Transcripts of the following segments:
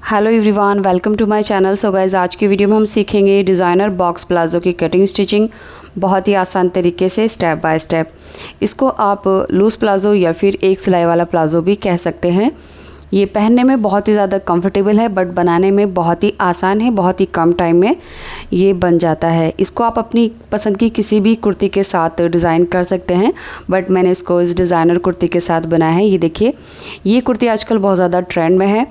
Hello everyone, welcome to my channel. So guys, आज की video में हम सीखेंगे डिज़ाइनर बॉक्स प्लाज़ो की कटिंग स्टिचिंग बहुत ही आसान तरीके से स्टेप बाय स्टेप। इसको आप लूज़ प्लाज़ो या फिर एक सिलाई वाला प्लाज़ो भी कह सकते हैं। ये पहनने में बहुत ही ज़्यादा कंफर्टेबल है, बट बनाने में बहुत ही आसान है। बहुत ही कम टाइम में ये बन जाता है। इसको आप अपनी पसंद की किसी भी कुर्ती के साथ डिज़ाइन कर सकते हैं, बट मैंने इसको इस डिज़ाइनर कुर्ती के साथ बनाया है। ये देखिए, ये कुर्ती आजकल बहुत ज़्यादा ट्रेंड में है,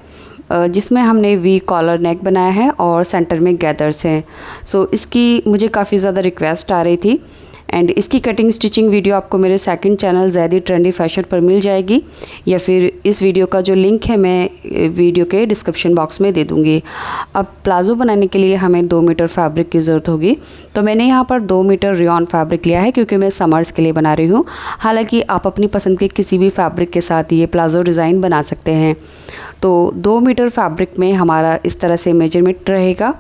जिसमें हमने वी कॉलर नेक बनाया है और सेंटर में गैदर्स हैं। सो इसकी मुझे काफ़ी ज़्यादा रिक्वेस्ट आ रही थी एंड इसकी कटिंग स्टिचिंग वीडियो आपको मेरे second channel Zaidi trendy fashion पर मिल जाएगी, या फिर इस वीडियो का जो लिंक है मैं वीडियो के डिस्क्रिप्शन बॉक्स में दे दूँगी। अब प्लाज़ो बनाने के लिए हमें 2 मीटर फैब्रिक की ज़रूरत होगी, तो मैंने यहाँ पर 2 मीटर रेयॉन फैब्रिक लिया है, क्योंकि मैं समर्स के लिए बना रही हूँ। हालाँकि आप अपनी पसंद के किसी भी फैब्रिक के साथ ये प्लाज़ो डिज़ाइन बना सकते हैं। तो 2 मीटर फैब्रिक में हमारा इस तरह से मेजरमेंट रहेगा।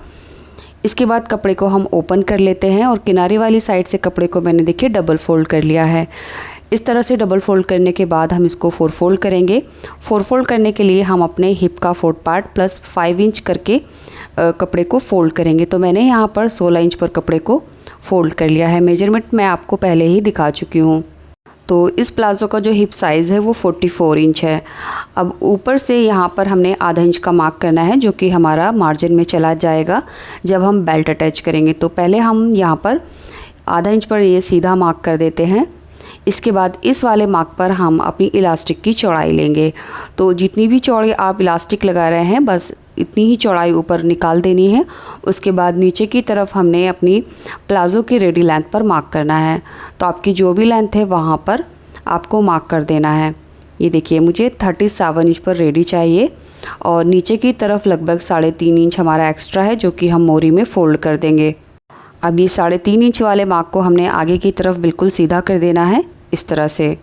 इसके बाद कपड़े को हम ओपन कर लेते हैं और किनारे वाली साइड से कपड़े को मैंने देखिए डबल फोल्ड कर लिया है। इस तरह से डबल फोल्ड करने के बाद हम इसको 4 फोल्ड करेंगे। 4 फोल्ड करने के लिए हम अपने हिप का 4 पार्ट प्लस 5 इंच करके कपड़े को फोल्ड करेंगे। तो मैंने यहाँ पर 16 इंच पर कपड़े को फोल्ड कर लिया है। मेजरमेंट मैं आपको पहले ही दिखा चुकी हूँ। तो इस प्लाज़ो का जो हिप साइज़ है वो 44 इंच है। अब ऊपर से यहाँ पर हमने आधा इंच का मार्क करना है, जो कि हमारा मार्जिन में चला जाएगा जब हम बेल्ट अटैच करेंगे। तो पहले हम यहाँ पर आधा इंच पर ये सीधा मार्क कर देते हैं। इसके बाद इस वाले मार्क पर हम अपनी इलास्टिक की चौड़ाई लेंगे। तो जितनी भी चौड़ाई आप इलास्टिक लगा रहे हैं, बस इतनी ही चौड़ाई ऊपर निकाल देनी है। उसके बाद नीचे की तरफ हमने अपनी प्लाज़ो की रेडी लेंथ पर मार्क करना है। तो आपकी जो भी लेंथ है वहाँ पर आपको मार्क कर देना है। ये देखिए, मुझे 37 इंच पर रेडी चाहिए और नीचे की तरफ लगभग 3.5 इंच हमारा एक्स्ट्रा है, जो कि हम मोरी में फ़ोल्ड कर देंगे। अब ये 3.5 इंच वाले मार्क को हमने आगे की तरफ बिल्कुल सीधा कर देना है, इस तरह से।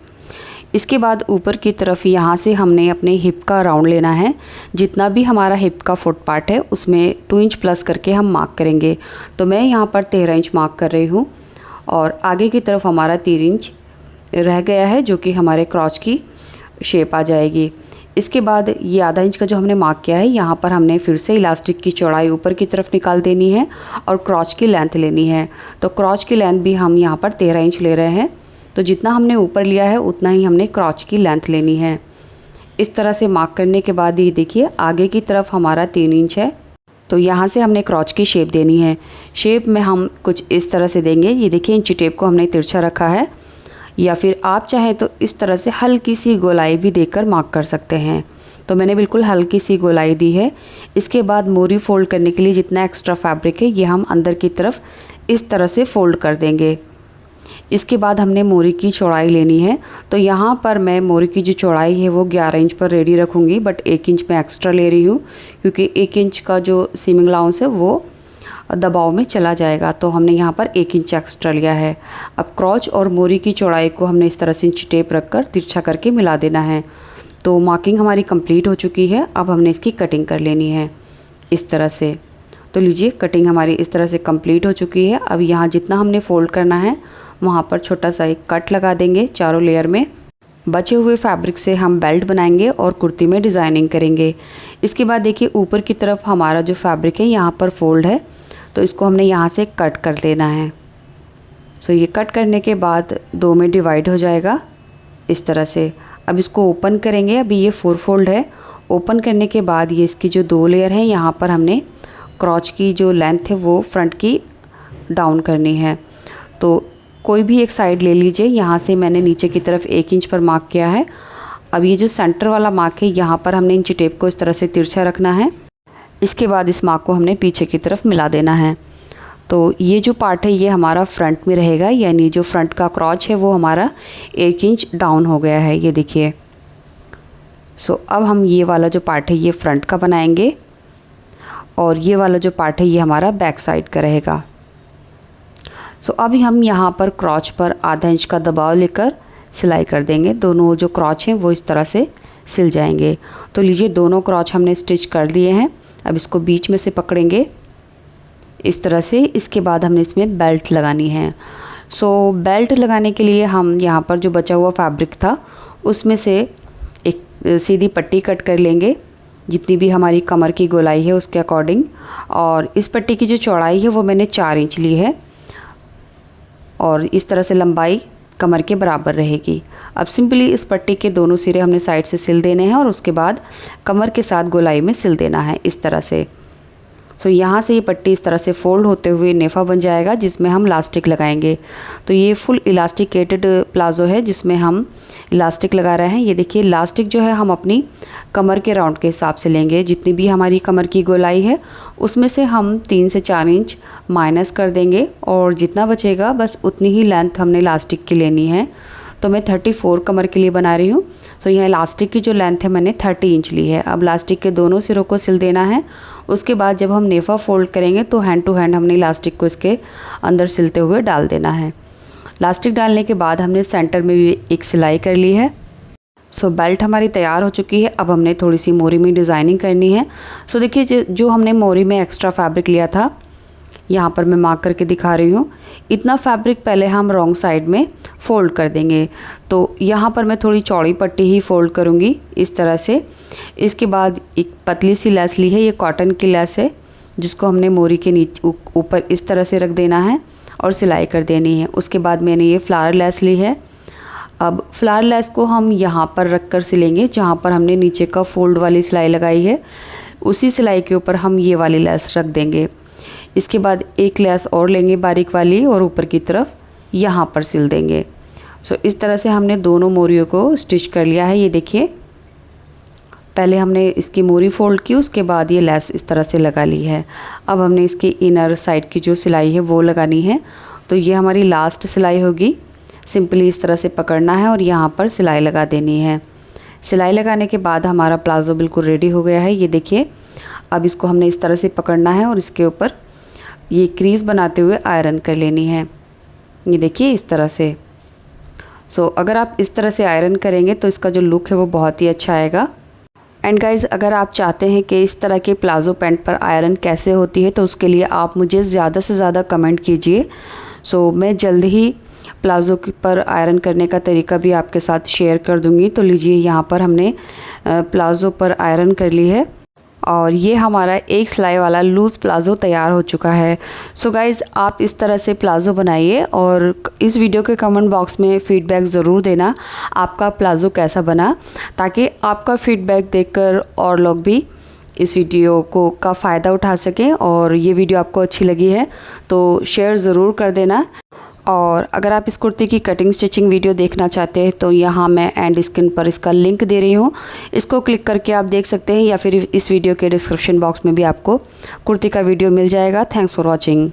इसके बाद ऊपर की तरफ यहाँ से हमने अपने हिप का राउंड लेना है। जितना भी हमारा हिप का फुट पार्ट है उसमें 2 इंच प्लस करके हम मार्क करेंगे। तो मैं यहाँ पर 13 इंच मार्क कर रही हूँ और आगे की तरफ हमारा 3 इंच रह गया है, जो कि हमारे क्रॉच की शेप आ जाएगी। इसके बाद ये आधा इंच का जो हमने मार्क किया है, यहाँ पर हमने फिर से इलास्टिक की चौड़ाई ऊपर की तरफ निकाल देनी है और क्रॉच की लेंथ लेनी है। तो क्रॉच की लेंथ भी हम यहाँ पर 13 इंच ले रहे हैं। तो जितना हमने ऊपर लिया है उतना ही हमने क्रॉच की लेंथ लेनी है। इस तरह से मार्क करने के बाद ये देखिए, आगे की तरफ हमारा 3 इंच है। तो यहाँ से हमने क्रॉच की शेप देनी है। शेप में हम कुछ इस तरह से देंगे। ये देखिए, इंची टेप को हमने तिरछा रखा है, या फिर आप चाहें तो इस तरह से हल्की सी गोलाई भी देकर मार्क कर सकते हैं। तो मैंने बिल्कुल हल्की सी गोलाई दी है। इसके बाद मोरी फोल्ड करने के लिए जितना एक्स्ट्रा फैब्रिक है ये हम अंदर की तरफ इस तरह से फोल्ड कर देंगे। इसके बाद हमने मोरी की चौड़ाई लेनी है। तो यहाँ पर मैं मोरी की जो चौड़ाई है वो 11 इंच पर रेडी रखूँगी, बट 1 इंच मैं एक्स्ट्रा ले रही हूँ, क्योंकि 1 इंच का जो सीमिंग अलाउंस है वो दबाव में चला जाएगा। तो हमने यहाँ पर 1 इंच एक्स्ट्रा लिया है। अब क्रॉच और मोरी की चौड़ाई को हमने इस तरह से इंची टेप रखकर तिरछा करके मिला देना है। तो मार्किंग हमारी कंप्लीट हो चुकी है। अब हमने इसकी कटिंग कर लेनी है इस तरह से। तो लीजिए, कटिंग हमारी इस तरह से कंप्लीट हो चुकी है। अब यहाँ जितना हमने फ़ोल्ड करना है वहाँ पर छोटा सा एक कट लगा देंगे चारों लेयर में। बचे हुए फैब्रिक से हम बेल्ट बनाएंगे और कुर्ती में डिज़ाइनिंग करेंगे। इसके बाद देखिए, ऊपर की तरफ हमारा जो फैब्रिक है यहाँ पर फोल्ड है, तो इसको हमने यहाँ से कट कर देना है। सो ये कट करने के बाद 2 में डिवाइड हो जाएगा इस तरह से। अब इसको ओपन करेंगे। अभी ये 4 फोल्ड है। ओपन करने के बाद ये इसकी जो 2 लेयर हैं, यहाँ पर हमने क्रॉच की जो लेंथ है वो फ्रंट की डाउन करनी है। तो कोई भी एक साइड ले लीजिए। यहाँ से मैंने नीचे की तरफ 1 इंच पर मार्क किया है। अब ये जो सेंटर वाला मार्क है, यहाँ पर हमने इंची टेप को इस तरह से तिरछा रखना है। इसके बाद इस मार्क को हमने पीछे की तरफ मिला देना है। तो ये जो पार्ट है ये हमारा फ्रंट में रहेगा, यानी जो फ्रंट का क्रॉच है वो हमारा 1 इंच डाउन हो गया है, ये देखिए। सो अब हम ये वाला जो पार्ट है ये फ्रंट का बनाएंगे और ये वाला जो पार्ट है ये हमारा बैक साइड का रहेगा। सो अब हम यहाँ पर क्रॉच पर आधा इंच का दबाव लेकर सिलाई कर देंगे। दोनों जो क्रॉच हैं वो इस तरह से सिल जाएंगे। तो लीजिए, दोनों क्रॉच हमने स्टिच कर लिए हैं। अब इसको बीच में से पकड़ेंगे इस तरह से। इसके बाद हमने इसमें बेल्ट लगानी है। सो बेल्ट लगाने के लिए हम यहाँ पर जो बचा हुआ फैब्रिक था उसमें से एक सीधी पट्टी कट कर लेंगे जितनी भी हमारी कमर की गोलाई है उसके अकॉर्डिंग। और इस पट्टी की जो चौड़ाई है वो मैंने 4 इंच ली है और इस तरह से लंबाई कमर के बराबर रहेगी। अब सिंपली इस पट्टी के दोनों सिरे हमने साइड से सिल देने हैं और उसके बाद कमर के साथ गोलाई में सिल देना है इस तरह से। सो यहाँ से ये पट्टी इस तरह से फोल्ड होते हुए नेफा बन जाएगा जिसमें हम इलास्टिक लगाएंगे। तो ये फुल इलास्टिकेटेड प्लाज़ो है जिसमें हम इलास्टिक लगा रहे हैं। ये देखिए इलास्टिक जो है हम अपनी कमर के राउंड के हिसाब से लेंगे। जितनी भी हमारी कमर की गोलाई है उसमें से हम 3 से 4 इंच माइनस कर देंगे और जितना बचेगा बस उतनी ही लेंथ हमने इलास्टिक की लेनी है। तो मैं 34 कमर के लिए बना रही हूँ। सो यहाँ इलास्टिक की जो लेंथ है मैंने 30 इंच ली है। अब इलास्टिक के दोनों सिरों को सिल देना है। उसके बाद जब हम नेफा फोल्ड करेंगे तो हैंड टू हैंड हमने इलास्टिक को इसके अंदर सिलते हुए डाल देना है। इलास्टिक डालने के बाद हमने सेंटर में भी एक सिलाई कर ली है। सो बेल्ट हमारी तैयार हो चुकी है। अब हमने थोड़ी सी मोरी में डिज़ाइनिंग करनी है। सो देखिए जो हमने मोरी में एक्स्ट्रा फैब्रिक लिया था यहाँ पर मैं मार्क करके दिखा रही हूँ। इतना फैब्रिक पहले हम रॉन्ग साइड में फ़ोल्ड कर देंगे। तो यहाँ पर मैं थोड़ी चौड़ी पट्टी ही फ़ोल्ड करूँगी इस तरह से। इसके बाद एक पतली सी लेस ली है, ये कॉटन की लेस है जिसको हमने मोरी के नीचे ऊपर इस तरह से रख देना है और सिलाई कर देनी है। उसके बाद मैंने ये फ्लावर लेस ली है। अब फ्लावर लेस को हम यहाँ पर रख कर सिलेंगे जहाँ पर हमने नीचे का फोल्ड वाली सिलाई लगाई है उसी सिलाई के ऊपर हम ये वाली लेस रख देंगे। इसके बाद एक लेस और लेंगे बारीक वाली और ऊपर की तरफ यहाँ पर सिल देंगे। सो इस तरह से हमने दोनों मोरियों को स्टिच कर लिया है। ये देखिए पहले हमने इसकी मोरी फोल्ड की, उसके बाद ये लेस इस तरह से लगा ली है। अब हमने इसके इनर साइड की जो सिलाई है वो लगानी है। तो ये हमारी लास्ट सिलाई होगी। सिंपली इस तरह से पकड़ना है और यहाँ पर सिलाई लगा देनी है। सिलाई लगाने के बाद हमारा प्लाज़ो बिल्कुल रेडी हो गया है। ये देखिए अब इसको हमने इस तरह से पकड़ना है और इसके ऊपर ये क्रीज़ बनाते हुए आयरन कर लेनी है। ये देखिए इस तरह से। सो अगर आप इस तरह से आयरन करेंगे तो इसका जो लुक है वो बहुत ही अच्छा आएगा। एंड गाइज़ अगर आप चाहते हैं कि इस तरह के प्लाज़ो पैंट पर आयरन कैसे होती है तो उसके लिए आप मुझे ज़्यादा से ज़्यादा कमेंट कीजिए। सो मैं जल्द ही प्लाज़ो पर आयरन करने का तरीका भी आपके साथ शेयर कर दूंगी। तो लीजिए यहाँ पर हमने प्लाज़ो पर आयरन कर ली है और ये हमारा एक सिलाई वाला लूज़ प्लाज़ो तैयार हो चुका है। सो गाइज़ आप इस तरह से प्लाज़ो बनाइए और इस वीडियो के कमेंट बॉक्स में फ़ीडबैक ज़रूर देना आपका प्लाज़ो कैसा बना, ताकि आपका फ़ीडबैक देखकर और लोग भी इस वीडियो को का फ़ायदा उठा सकें। और ये वीडियो आपको अच्छी लगी है तो शेयर ज़रूर कर देना। और अगर आप इस कुर्ती की कटिंग स्टिचिंग वीडियो देखना चाहते हैं तो यहाँ मैं एंड स्क्रीन पर इसका लिंक दे रही हूँ, इसको क्लिक करके आप देख सकते हैं या फिर इस वीडियो के डिस्क्रिप्शन बॉक्स में भी आपको कुर्ती का वीडियो मिल जाएगा। Thanks for watching.